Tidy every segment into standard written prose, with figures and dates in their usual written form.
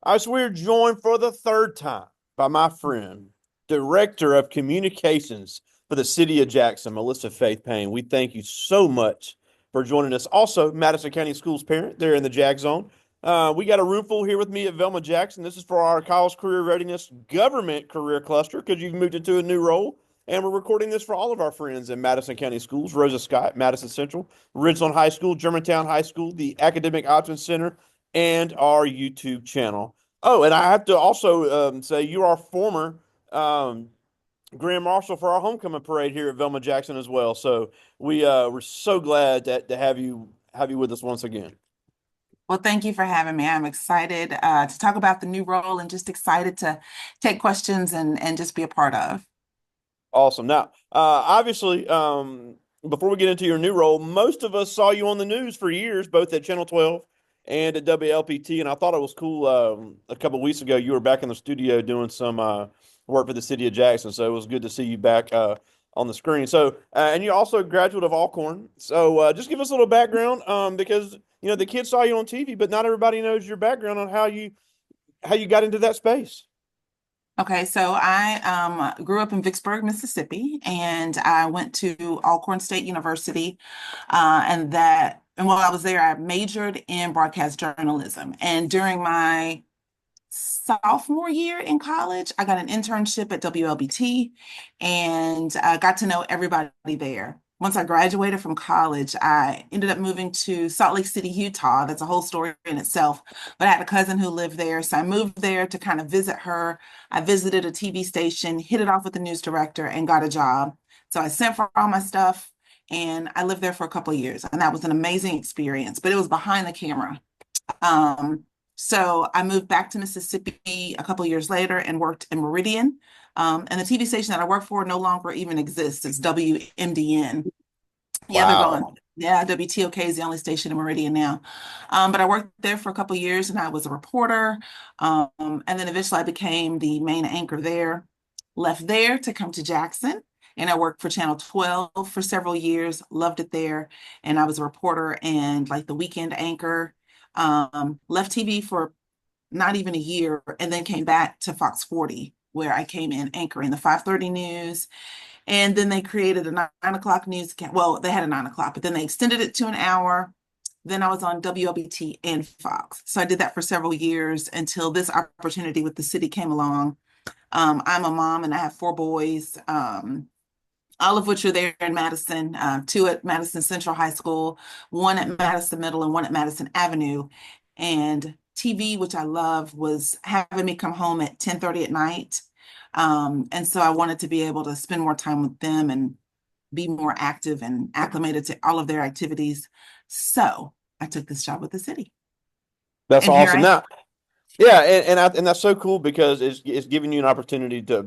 As we're joined for the third time by my friend, Director of Communications for the City of Jackson, Melissa Faith Payne. We thank you so much for joining us. Also, Madison County Schools parent, they're in the Jag Zone. We got a room full here with me at Velma Jackson. This is for our college career readiness government career cluster because you've moved into a new role. And we're recording this for all of our friends in Madison County Schools, Rosa Scott, Madison Central, Ridgeland High School, Germantown High School, the Academic Options Center, and our YouTube channel. Oh, and I have to also say you are former um, Grand Marshal for our homecoming parade here at Velma Jackson as well. So we're so glad to have you with us once again. Well, thank you for having me. I'm excited to talk about the new role and just excited to take questions and just be a part of. Awesome. Now, obviously, before we get into your new role, most of us saw you on the news for years, both at Channel 12 and at WLPT. And I thought it was cool. A couple of weeks ago, you were back in the studio doing some work for the city of Jackson. So it was good to see you back on the screen. So, and you're also a graduate of Alcorn. So just give us a little background because, the kids saw you on TV, but not everybody knows your background on how you got into that space. Okay, so I grew up in Vicksburg, Mississippi, and I went to Alcorn State University. And while I was there, I majored in broadcast journalism. And during my sophomore year in college, I got an internship at WLBT and I got to know everybody there. Once I graduated from college, I ended up moving to Salt Lake City, Utah. That's a whole story in itself. But I had a cousin who lived there. So I moved there to kind of visit her. I visited a TV station, hit it off with the news director, and got a job. So I sent for all my stuff and I lived there for a couple of years. And that was an amazing experience, but it was behind the camera. Um, so I moved back to Mississippi a couple of years later and worked in Meridian. And the TV station that I work for no longer even exists. It's WMDN. Yeah, they're gone. Wow. Yeah, WTOK is the only station in Meridian now. But I worked there for a couple of years and I was a reporter. And then eventually I became the main anchor there, left there to come to Jackson. And I worked for Channel 12 for several years, loved it there. And I was a reporter and like the weekend anchor. Left TV for not even a year and then came back to Fox 40, where I came in anchoring the 5:30 news. And then they created a 9 o'clock news. Well, they had a 9 o'clock, but then they extended it to an hour. Then I was on WLBT and Fox. So I did that for several years until this opportunity with the city came along. I'm a mom and I have four boys, all of which are there in Madison, two at Madison Central High School, one at Madison Middle, and one at Madison Avenue. And TV, which I love, was having me come home at 10:30 at night. And so I wanted to be able to spend more time with them and be more active and acclimated to all of their activities. So I took this job with the city. That's And here awesome. I Now, yeah, and that's so cool because it's giving you an opportunity to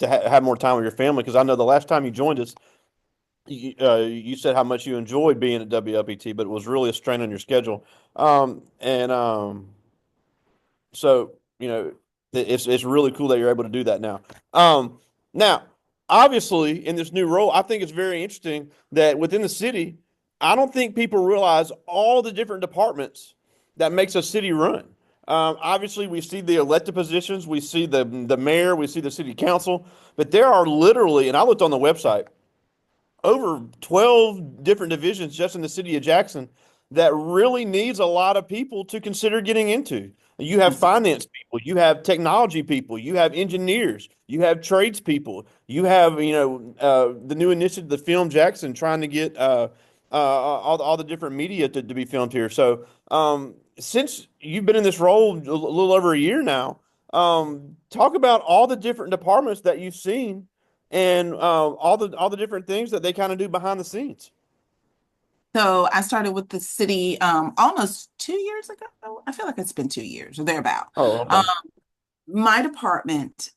have more time with your family. Because I know the last time you joined us, you said how much you enjoyed being at WLPT, but it was really a strain on your schedule. And so it's really cool that you're able to do that now. Now, obviously, in this new role, I think it's very interesting that within the city, I don't think people realize all the different departments that makes a city run. Obviously, we see the elected positions, we see the mayor, we see the city council, but there are literally, and I looked on the website, over 12 different divisions just in the city of Jackson that really needs a lot of people to consider getting into. You have finance people, you have technology people, you have engineers, you have tradespeople, you have the new initiative, the Film Jackson, trying to get all the different media to be filmed here. So since you've been in this role a little over a year now, talk about all the different departments that you've seen and all the different things that they kind of do behind the scenes. So I started with the city almost 2 years ago. I feel like it's been 2 years or thereabout. Oh, Um, okay. my department,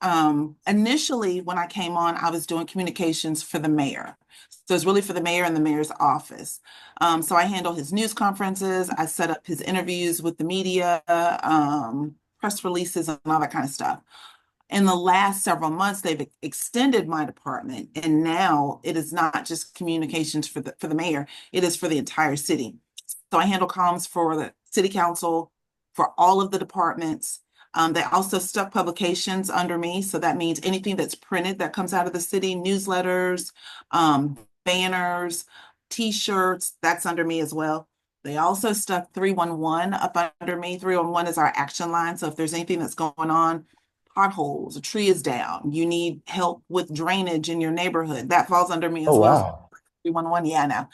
initially when I came on, I was doing communications for the mayor. So it's really for the mayor and the mayor's office. So I handle his news conferences, I set up his interviews with the media, press releases, and all that kind of stuff. In the last several months, they've extended my department, and now it is not just communications for the mayor, it is for the entire city. So I handle comms for the city council, for all of the departments. They also stuck publications under me. So that means anything that's printed that comes out of the city, newsletters, banners, t-shirts, that's under me as well. They also stuck 311 up under me. 311 is our action line. So if there's anything that's going on, potholes, a tree is down, you need help with drainage in your neighborhood, that falls under me Oh, as well. wow. 311, yeah, now.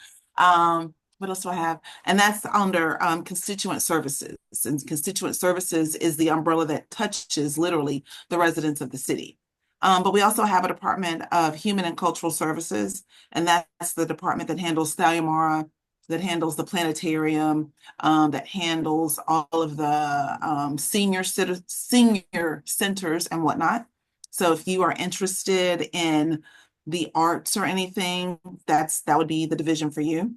What else do I have? And that's under constituent services. And constituent services is the umbrella that touches literally the residents of the city. But we also have a Department of Human and Cultural Services, and that's the department that handles Thalia, that handles the planetarium, that handles all of the senior centers and whatnot. So if you are interested in the arts or anything, that would be the division for you.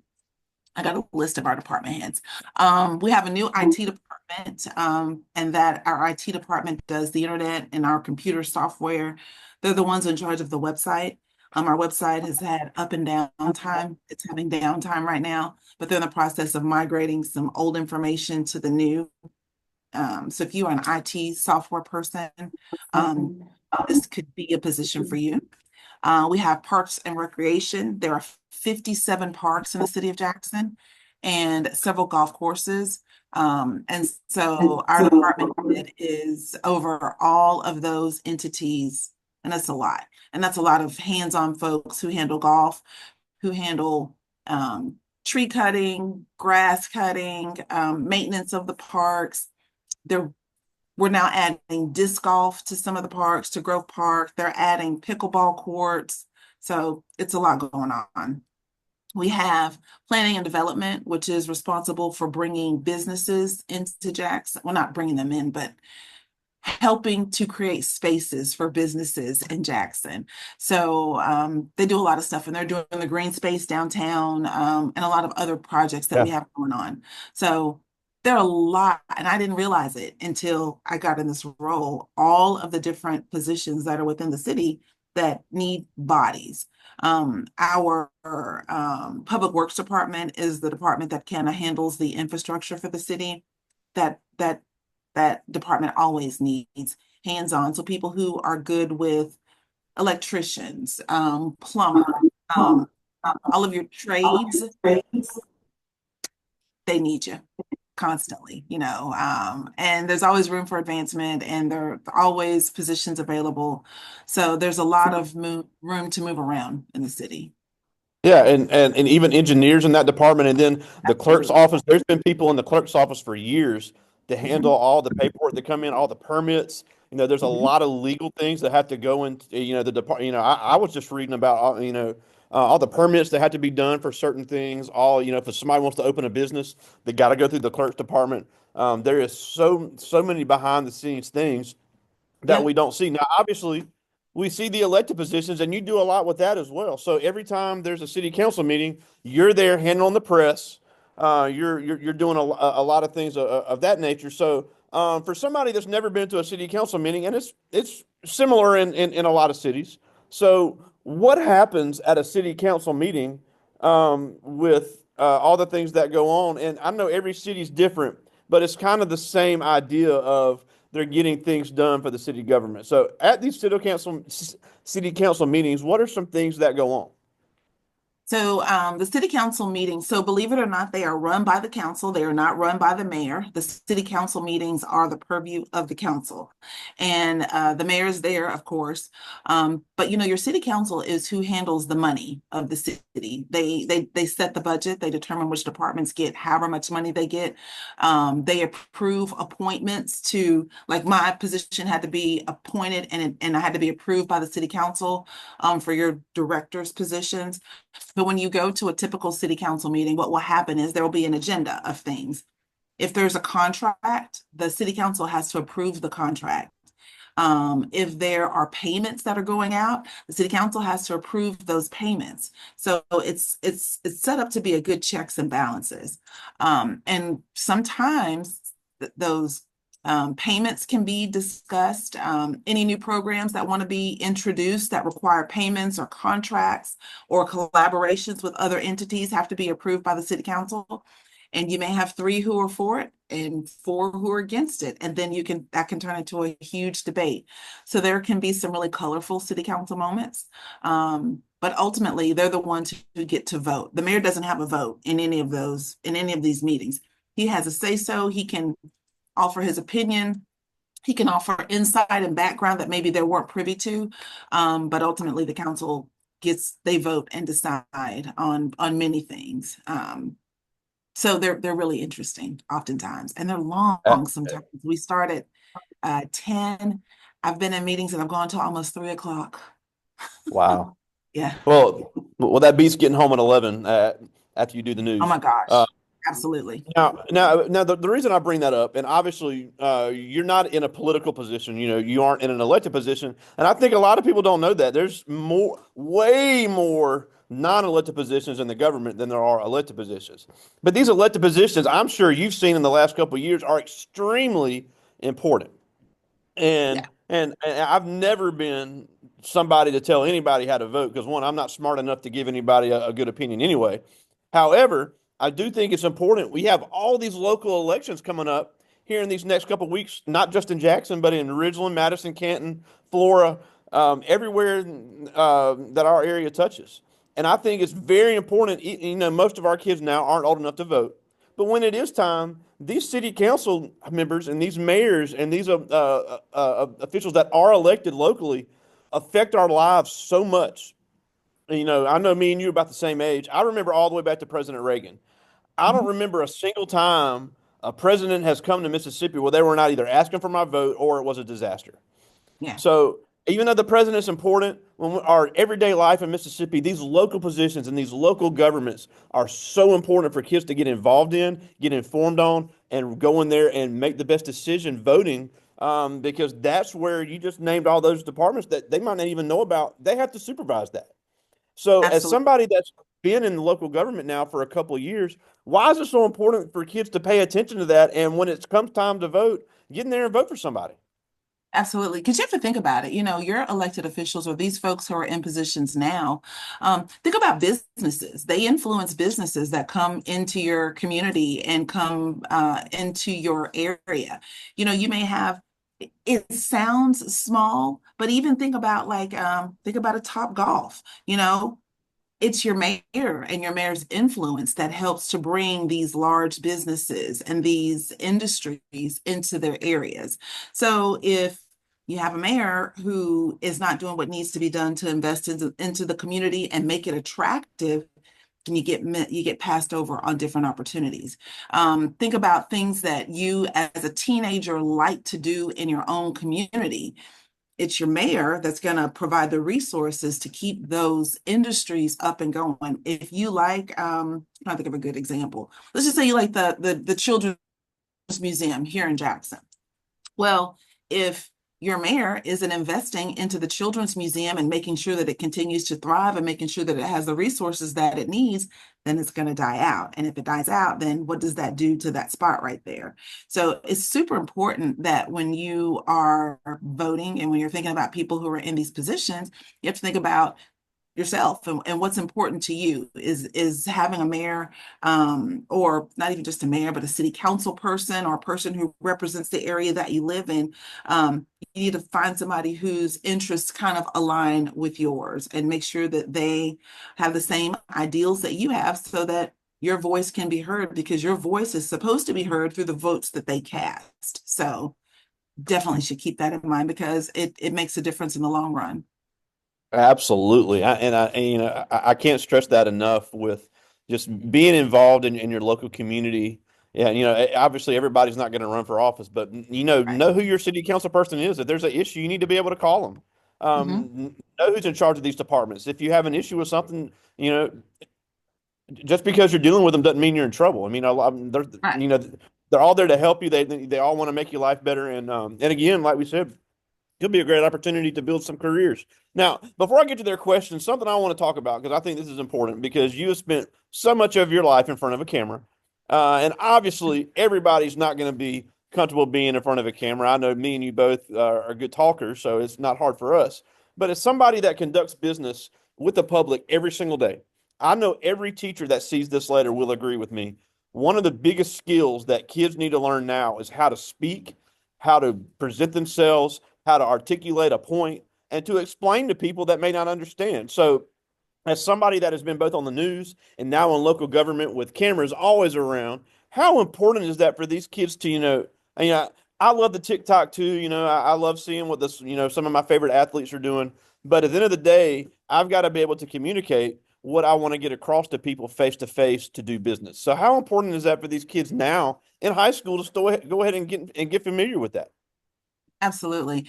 I got a list of our department heads. We have a new IT department, and that our IT department does the internet and our computer software. They're the ones in charge of the website. Our website has had up and down time. It's having downtime right now, but they're in the process of migrating some old information to the new. So if you are an IT software person, this could be a position for you. We have parks and recreation. There are 57 parks in the city of Jackson and several golf courses. And so our department head is over all of those entities, and that's a lot. And that's a lot of hands-on folks who handle golf, who handle tree cutting, grass cutting, maintenance of the parks. They're We're now adding disc golf to some of the parks, to Grove Park. They're adding pickleball courts. So it's a lot going on. We have planning and development, which is responsible for bringing businesses into Jackson. Well, not bringing them in, but helping to create spaces for businesses in Jackson. So they do a lot of stuff, and they're doing the green space downtown, and a lot of other projects that Yeah. we have going on. So there are a lot, and I didn't realize it until I got in this role, all of the different positions that are within the city that need bodies. Our public works department is the department that kind of handles the infrastructure for the city. That department always needs hands-on. So people who are good with electricians, plumber, all of your trades, they need you constantly, and there's always room for advancement, and there are always positions available. So there's a lot of room to move around in the city. Yeah, and even engineers in that department, and then the clerk's Absolutely. office. There's been people in the clerk's office for years to handle Mhm, all the paperwork that come in, all the permits. There's a mhm. lot of legal things that have to go in. The department. I was just reading about all the permits that have to be done for certain things. All if somebody wants to open a business, they got to go through the clerk's department. There is so many behind the scenes things that Yeah. we don't see. Now, obviously, we see the elected positions, and you do a lot with that as well. So every time there's a city council meeting, you're there handling the press. You're doing a lot of things of that nature. So for somebody that's never been to a city council meeting, and it's similar in a lot of cities. So what happens at a city council meeting with all the things that go on? And I know every city's different, but it's kind of the same idea of they're getting things done for the city government. So at these city council meetings, what are some things that go on? So the city council meetings, so believe it or not, they are run by the council. They are not run by the mayor. The city council meetings are the purview of the council. And the mayor is there, of course. But your city council is who handles the money of the city. They set the budget, they determine which departments get however much money they get. They approve appointments to, like, my position had to be appointed, and I had to be approved by the city council for your director's positions. But when you go to a typical city council meeting, what will happen is there will be an agenda of things. If there's a contract, the city council has to approve the contract. If there are payments that are going out, the city council has to approve those payments. So it's set up to be a good checks and balances. And sometimes those payments can be discussed. Any new programs that want to be introduced that require payments or contracts or collaborations with other entities have to be approved by the city council. And you may have three who are for it and four who are against it. And then that can turn into a huge debate. So there can be some really colorful city council moments. But ultimately, they're the ones who get to vote. The mayor doesn't have a vote in any of these meetings. He has a say so. He can offer his opinion. He can offer insight and background that maybe they weren't privy to. But ultimately, the council they vote and decide on many things. So they're really interesting oftentimes, and they're long Uh, sometimes. We start at 10. I've been in meetings and I've gone to almost 3 o'clock. wow. Yeah. Well, that beats getting home at 11 after you do the Oh news. my gosh. Absolutely. Now, the reason I bring that up, and obviously, you're not in a political position. You aren't in an elected position, and I think a lot of people don't know that there's way more non-elected positions in the government than there are elected positions. But these elected positions, I'm sure you've seen in the last couple of years, are extremely important. Yeah. And I've never been somebody to tell anybody how to vote because one, I'm not smart enough to give anybody a good opinion anyway. However, I do think it's important. We have all these local elections coming up here in these next couple of weeks, not just in Jackson, but in Ridgeland, Madison, Canton, Flora, everywhere that our area touches. And I think it's very important. Most of our kids now aren't old enough to vote. But when it is time, these city council members and these mayors and these officials that are elected locally affect our lives so much. I know me and you are about the same age. I remember all the way back to President Reagan. I don't Mhm. remember a single time a president has come to Mississippi where they were not either asking for my vote or it was a disaster. Yeah. So even though the president's important, our everyday life in Mississippi, these local positions and these local governments are so important for kids to get involved in, get informed on, and go in there and make the best decision voting. Because that's where you just named all those departments that they might not even know about. They have to supervise that. So, as Absolutely. somebody that's been in the local government now for a couple of years, why is it so important for kids to pay attention to that? And when it comes time to vote, get in there and vote for somebody. Absolutely. Because you have to think about it. Your elected officials or these folks who are in positions now, think about businesses. They influence businesses that come into your community and come into your area. You may have, it sounds small, but even think about a Top Golf. It's your mayor and your mayor's influence that helps to bring these large businesses and these industries into their areas. So if you have a mayor who is not doing what needs to be done to invest into the community and make it attractive, and you get passed over on different opportunities. Think about things that you as a teenager like to do in your own community. It's your mayor that's going to provide the resources to keep those industries up and going. If you like, I think of a good example. Let's just say you like the Children's Museum here in Jackson. Well, if your mayor isn't investing into the Children's Museum and making sure that it continues to thrive and making sure that it has the resources that it needs, then it's going to die out. And if it dies out, then what does that do to that spot right there? So it's super important that when you are voting and when you're thinking about people who are in these positions, you have to think about yourself and what's important to you is having a mayor, or not even just a mayor but a city council person or a person who represents the area that you live in. You need to find somebody whose interests kind of align with yours and make sure that they have the same ideals that you have so that your voice can be heard, because your voice is supposed to be heard through the votes that they cast. So definitely should keep that in mind because it makes a difference in the long run. Absolutely. I can't stress that enough with just being involved in your local community. Yeah, obviously everybody's not going to run for office, but Right. know who your city council person is. If there's an issue, you need to be able to call them. Hmm. Know who's in charge of these departments. If you have an issue with something, just because you're dealing with them doesn't mean you're in trouble. I mean, Right. they're all there to help you. They all want to make your life better. And again, like we said, it'll be a great opportunity to build some careers. Now, before I get to their questions, something I want to talk about because I think this is important because you have spent so much of your life in front of a camera. And obviously, everybody's not going to be comfortable being in front of a camera. I know me and you both are good talkers, so it's not hard for us. But as somebody that conducts business with the public every single day, I know every teacher that sees this letter will agree with me. one of the biggest skills that kids need to learn now is how to speak, how to present themselves, how to articulate a point, and to explain to people that may not understand. So, as somebody that has been both on the news and now in local government with cameras always around, how important is that for these kids to, I love the TikTok too. I love seeing what some of my favorite athletes are doing. But at the end of the day, I've got to be able to communicate what I want to get across to people face to face to do business. So how important is that for these kids now in high school to still go ahead and get familiar with that? Absolutely.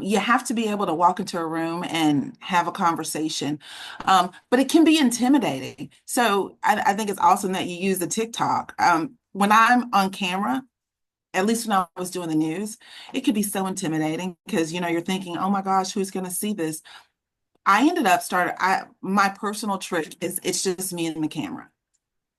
You have to be able to walk into a room and have a conversation, but it can be intimidating. So I think it's awesome that you use the TikTok. When I'm on camera, at least when I was doing the news, it could be so intimidating because you're thinking, oh my gosh, who's going to see this? I ended up started. My personal trick is it's just me and the camera.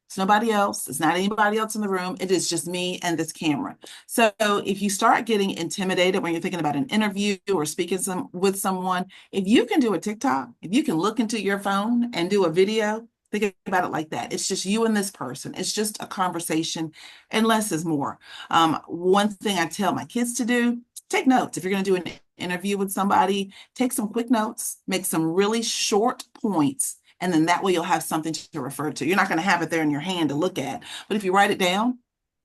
It's nobody else. It's not anybody else in the room. It is just me and this camera. So if you start getting intimidated when you're thinking about an interview or speaking with someone, if you can do a TikTok, if you can look into your phone and do a video, think about it like that. It's just you and this person. It's just a conversation, and less is more. One thing I tell my kids to do, take notes. If you're going to do an interview with somebody, take some quick notes, make some really short points, and then that way you'll have something to refer to. You're not going to have it there in your hand to look at, but if you write it down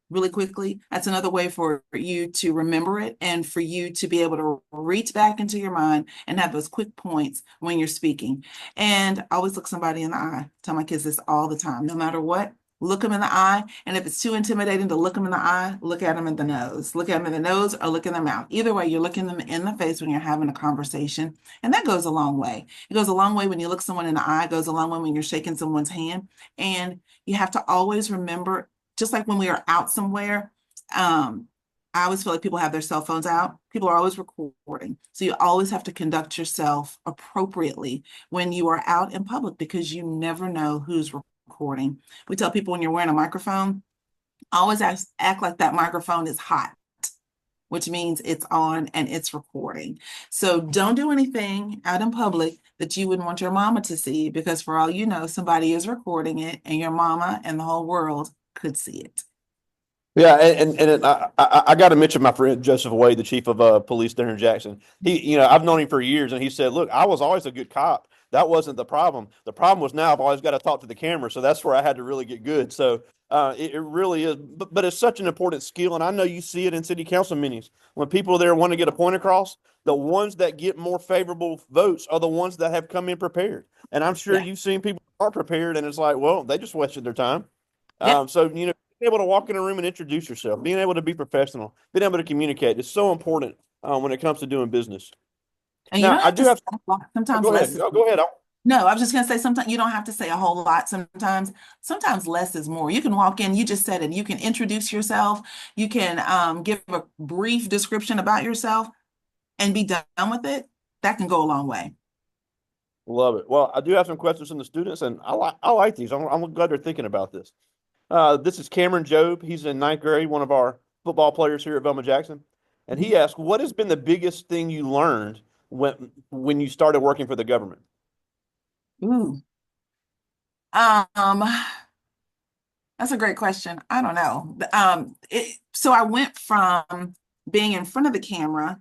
really quickly, that's another way for you to remember it and for you to be able to reach back into your mind and have those quick points when you're speaking. And always look somebody in the eye. I tell my kids this all the time, no matter what. Look them in the eye. And if it's too intimidating to look them in the eye, look at them in the nose. Look at them in the nose or look in their mouth. Either way, you're looking them in the face when you're having a conversation. And that goes a long way. It goes a long way when you look someone in the eye, it goes a long way when you're shaking someone's hand. And you have to always remember, just like when we are out somewhere, I always feel like people have their cell phones out. People are always recording. So you always have to conduct yourself appropriately when you are out in public because you never know who's recording. We tell people when you're wearing a microphone, always act like that microphone is hot, which means it's on and it's recording. So don't do anything out in public that you wouldn't want your mama to see because for all you know, somebody is recording it and your mama and the whole world could see it. Yeah, I got to mention my friend Joseph Wade, the chief of police there in Jackson. I've known him for years, and he said, "Look, I was always a good cop. That wasn't the problem. The problem was now I've always got to talk to the camera, so that's where I had to really get good. So it really is, but it's such an important skill, and I know you see it in city council meetings when people there want to get a point across. The ones that get more favorable votes are the ones that have come in prepared, and I'm sure Yeah. you've seen people who are prepared, and it's like, well, they just wasted their time. Yep. So being able to walk in a room and introduce yourself, being able to be professional, being able to communicate is so important when it comes to doing business. And you Now, don't I have to do say have. a lot. Oh, Sometimes go less ahead. is Go ahead. no, I was just gonna say sometimes you don't have to say a whole lot. Sometimes less is more. You can walk in, you just said it, you can introduce yourself, you can give a brief description about yourself and be done with it. That can go a long way. Love it. Well, I do have some questions from the students, and I like these. I'm glad they're thinking about this. This is Cameron Job. He's in ninth grade, one of our football players here at Velma Jackson, and he asked, "What has been the biggest thing you learned when you started working for the government?" Ooh. Um, that's a great question. I don't know. So I went from being in front of the camera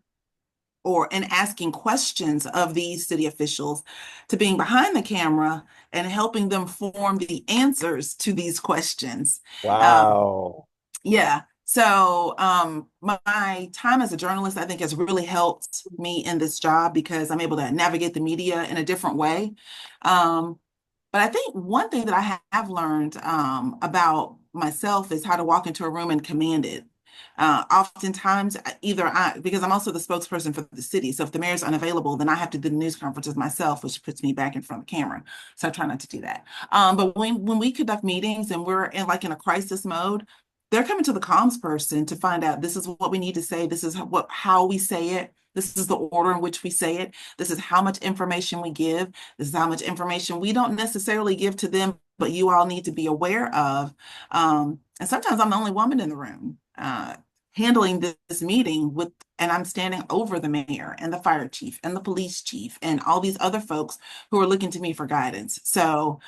and asking questions of these city officials to being behind the camera and helping them form the answers to these questions. Um, Wow. yeah. So my time as a journalist, I think, has really helped me in this job because I'm able to navigate the media in a different way. Um, but I think one thing that I have learned about myself is how to walk into a room and command it. Oftentimes, because I'm also the spokesperson for the city. So if the mayor's unavailable, then I have to do the news conferences myself, which puts me back in front of the camera. So I try not to do that. But when we conduct meetings and we're in a crisis mode, they're coming to the comms person to find out this is what we need to say. This is how we say it. This is the order in which we say it. This is how much information we give. This is how much information we don't necessarily give to them, but you all need to be aware of. And sometimes I'm the only woman in the room handling this meeting and I'm standing over the mayor and the fire chief and the police chief and all these other folks who are looking to me for guidance. So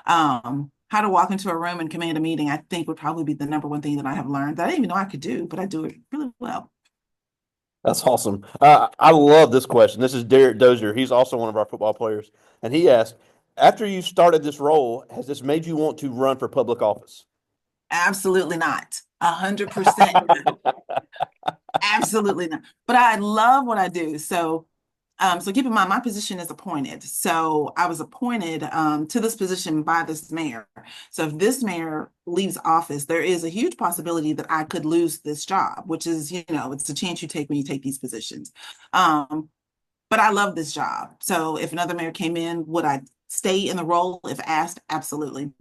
How to walk into a room and command a meeting, I think would probably be the number one thing that I have learned that I didn't even know I could do, but I do it really well. That's awesome. I love this question. This is Derek Dozier. He's also one of our football players. And he asked, after you started this role, has this made you want to run for public office? Absolutely not. 100%. Absolutely not. But I love what I do. So keep in mind, my position is appointed. So I was appointed to this position by this mayor. So if this mayor leaves office, there is a huge possibility that I could lose this job, which is, it's a chance you take when you take these positions. Um, but I love this job. So if another mayor came in, would I stay in the role if asked? Absolutely.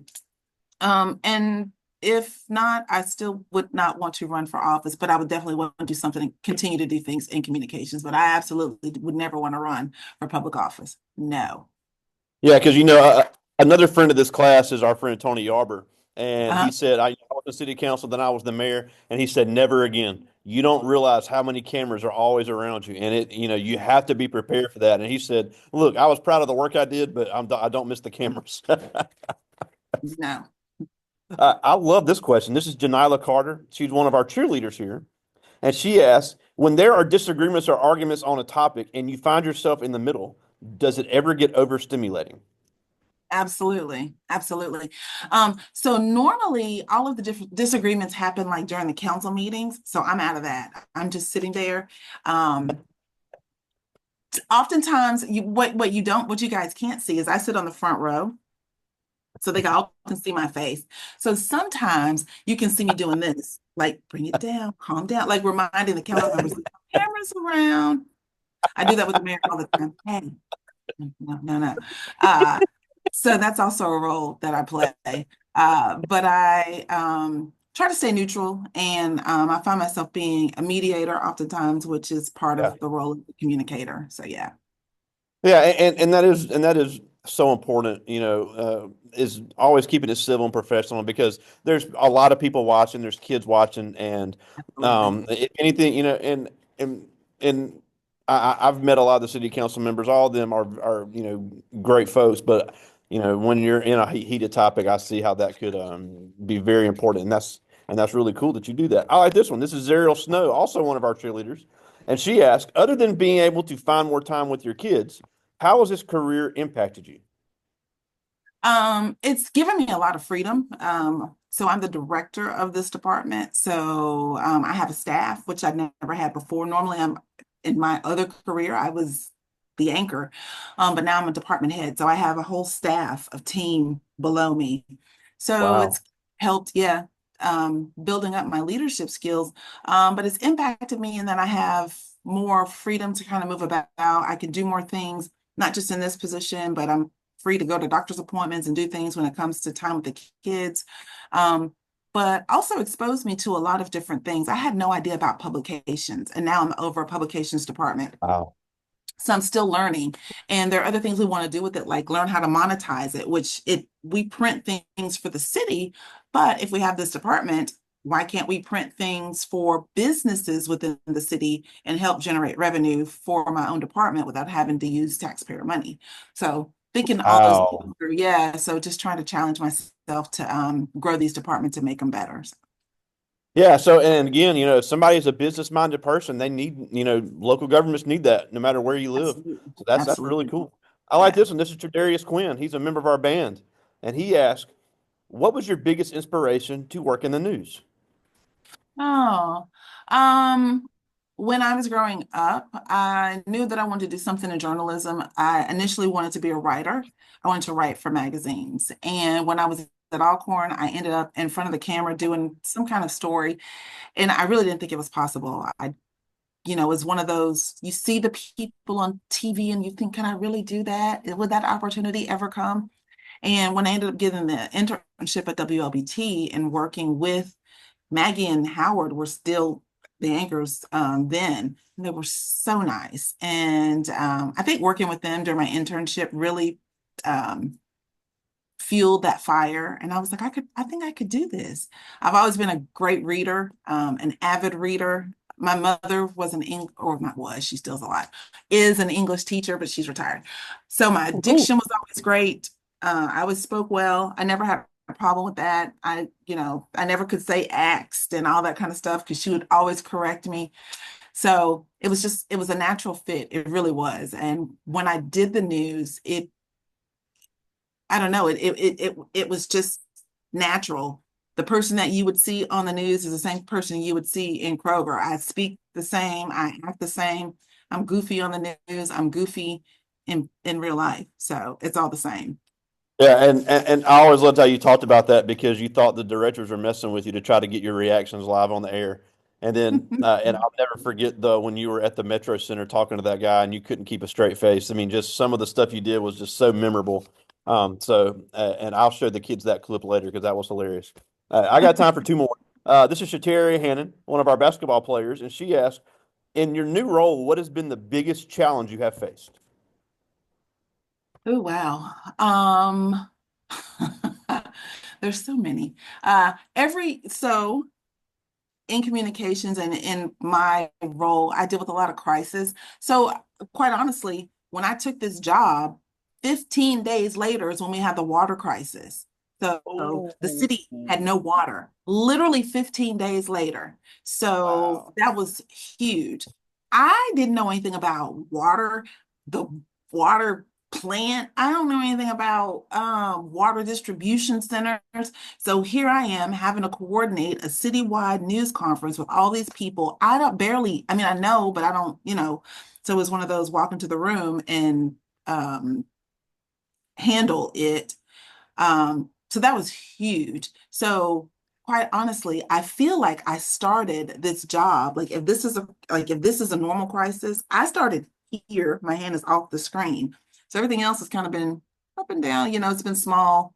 And if not, I still would not want to run for office, but I would definitely want to do something and continue to do things in communications. But I absolutely would never want to run for public office. No. Yeah, because another friend of this class is our friend Tony Yarber, and he Uh, said I was the city council, then I was the mayor, and he said never again. You don't realize how many cameras are always around you, and you have to be prepared for that. And he said, "Look, I was proud of the work I did, but I don't miss the cameras." no. I love this question. This is Janila Carter. She's one of our cheerleaders here, and she asks, "When there are disagreements or arguments on a topic, and you find yourself in the middle, does it ever get overstimulating?" Absolutely. Absolutely. So normally all of the different disagreements happen like during the council meetings. So I'm out of that. I'm just sitting there. Um, Oftentimes what you guys can't see is I sit on the front row. So they all can see my face. So sometimes you can see me doing this, like bring it down, calm down, like reminding the council members, cameras around. I do that with the mayor all the time. Hey, no, no, no. Uh, so that's also a role that I play. But I try to stay neutral, and I find myself being a mediator oftentimes, which is part Yeah. of the role of the communicator. So yeah, Yeah, and that is so important, is always keeping it civil and professional because there's a lot of people watching, there's kids watching, and absolutely. if anything, and I've met a lot of the city council members. All of them are great folks, but when you're in a heated topic, I see how that could be very important, and that's really cool that you do that. I like this one. This is Zeriel Snow, also one of our cheerleaders. And she asked, other than being able to find more time with your kids, how has this career impacted you? It's given me a lot of freedom. So I'm the director of this department. So I have a staff, which I've never had before. Normally, I'm in my other career, I was the anchor, but now I'm a department head. So I have a whole staff of team below me. So Wow. it's helped, yeah, building up my leadership skills. But it's impacted me in that I have more freedom to kind of move about. I can do more things, not just in this position, but I'm free to go to doctor's appointments and do things when it comes to time with the kids. Um, but also exposed me to a lot of different things. I had no idea about publications, and now I'm over a publications department. Wow. So I'm still learning. And there are other things we want to do with it, like learn how to monetize it, which we print things for the city, but if we have this department, why can't we print things for businesses within the city and help generate revenue for my own department without having to use taxpayer money? So thinking all those things Wow. through, yeah. So just trying to challenge myself to grow these departments and make them better. So, Yeah. So, and again, if somebody is a business-minded person, they need, local governments need that no matter where you live. absolutely. So that's really Absolutely. cool. I like Yeah. this one. This is Tredarius Quinn. He's a member of our band. And he asked, what was your biggest inspiration to work in the news? Oh, um, when I was growing up, I knew that I wanted to do something in journalism. I initially wanted to be a writer. I wanted to write for magazines. And when I was at Alcorn, I ended up in front of the camera doing some kind of story. And I really didn't think it was possible. It was one of those, you see the people on TV and you think, can I really do that? Would that opportunity ever come? And when I ended up getting the internship at WLBT and working with Maggie and Howard were still the anchors then. And they were so nice. And I think working with them during my internship really um, fueled that fire. And I was like, I think I could do this. I've always been a great reader, an avid reader. My mother was an English, or not was, she still's alive, is an English teacher, but she's retired. So my Oh, cool. diction was always great. I always spoke well. I never had a problem with that. I never could say axed and all that kind of stuff because she would always correct me. So it was a natural fit. It really was. And when I did the news, I don't know, it was just natural. The person that you would see on the news is the same person you would see in Kroger. I speak the same, I act the same. I'm goofy on the news. I'm goofy in real life. So it's all the same. Yeah, and I always loved how you talked about that because you thought the directors were messing with you to try to get your reactions live on the air. And I'll never forget the when you were at the Metro Center talking to that guy and you couldn't keep a straight face. I mean, just some of the stuff you did was just so memorable. And I'll show the kids that clip later because that was hilarious. I got time for two more. This is Shateri Hannon, one of our basketball players, and she asked, "In your new role, what has been the biggest challenge you have faced?" Oh, wow. There's so many. Every so in communications and in my role, I deal with a lot of crisis. So, quite honestly, when I took this job, 15 days later is when we had the water crisis. So, Oh, the city had no water, literally 15 days later. So, wow. that was huge. I didn't know anything about water, the water plant. I don't know anything about water distribution centers. So here I am having to coordinate a citywide news conference with all these people. I don't barely, I mean, I know, but I don't, so it was one of those walk into the room and um, handle it. So that was huge. So quite honestly, I feel like I started this job. Like if this is a normal crisis, I started here. My hand is off the screen. So everything else has kind of been up and down. It's been small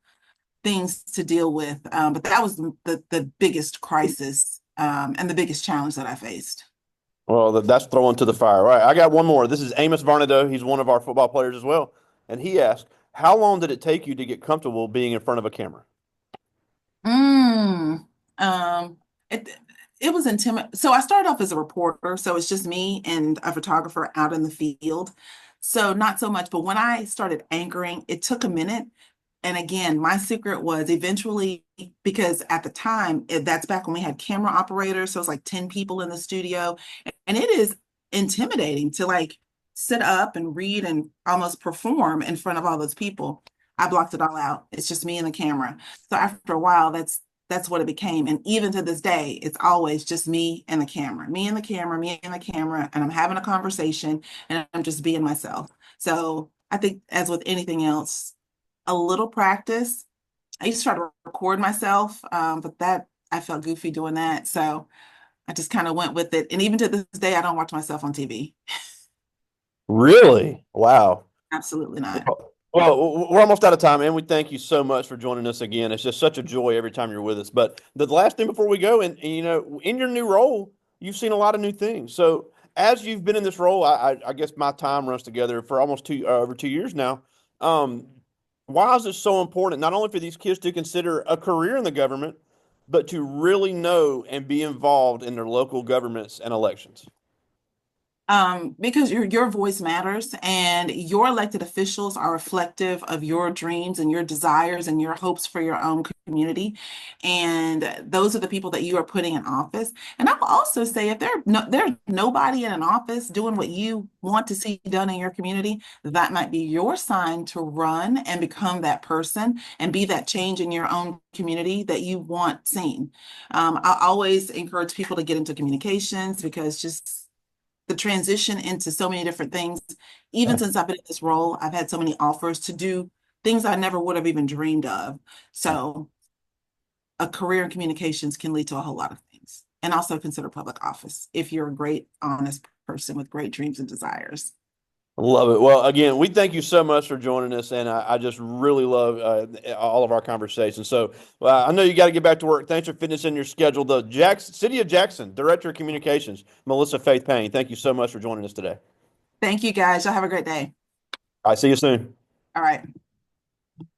things to deal with. But that was the biggest crisis and the biggest challenge that I faced. Well, that's throwing to the fire. All right, I got one more. This is Amos Varnado. He's one of our football players as well. And he asked, "How long did it take you to get comfortable being in front of a camera?" Mm, um, it it was intimidating. So I started off as a reporter, so it's just me and a photographer out in the field. So not so much, but when I started anchoring, it took a minute. And again, my secret was eventually, because at the time, that's back when we had camera operators, so it's like 10 people in the studio, and it is intimidating to like sit up and read and almost perform in front of all those people. I blocked it all out. It's just me and the camera. So after a while, that's what it became. And even to this day, it's always just me and the camera, me and the camera, me and the camera, and I'm having a conversation and I'm just being myself. So I think, as with anything else, a little practice. I used to try to record myself, but that I felt goofy doing that. So I just kind of went with it. And even to this day, I don't watch myself on TV. Really? Wow. Absolutely not. Well, we're almost out of time, and we thank you so much for joining us again. It's just such a joy every time you're with us. But the last thing before we go, and in your new role, you've seen a lot of new things. So as you've been in this role, I guess my time runs together for almost over 2 years now. Um, why is it so important, not only for these kids to consider a career in the government, but to really know and be involved in their local governments and elections? Because your voice matters and your elected officials are reflective of your dreams and your desires and your hopes for your own community. And those are the people that you are putting in office. And I will also say if there's nobody in an office doing what you want to see done in your community, that might be your sign to run and become that person and be that change in your own community that you want seen. I always encourage people to get into communications because just the transition into so many different things. Even since I've been in this role, I've had so many offers to do things I never would have even dreamed of. So a career in communications can lead to a whole lot of things. And also consider public office if you're a great, honest person with great dreams and desires. Love it. Well, again, we thank you so much for joining us, and I just really love all of our conversations. So I know you got to get back to work. Thanks for fitting us in your schedule. The City of Jackson Director of Communications, Melissa Faith Payne. Thank you so much for joining us today. Thank you guys. Y'all have a great day. All right, see you soon. All right.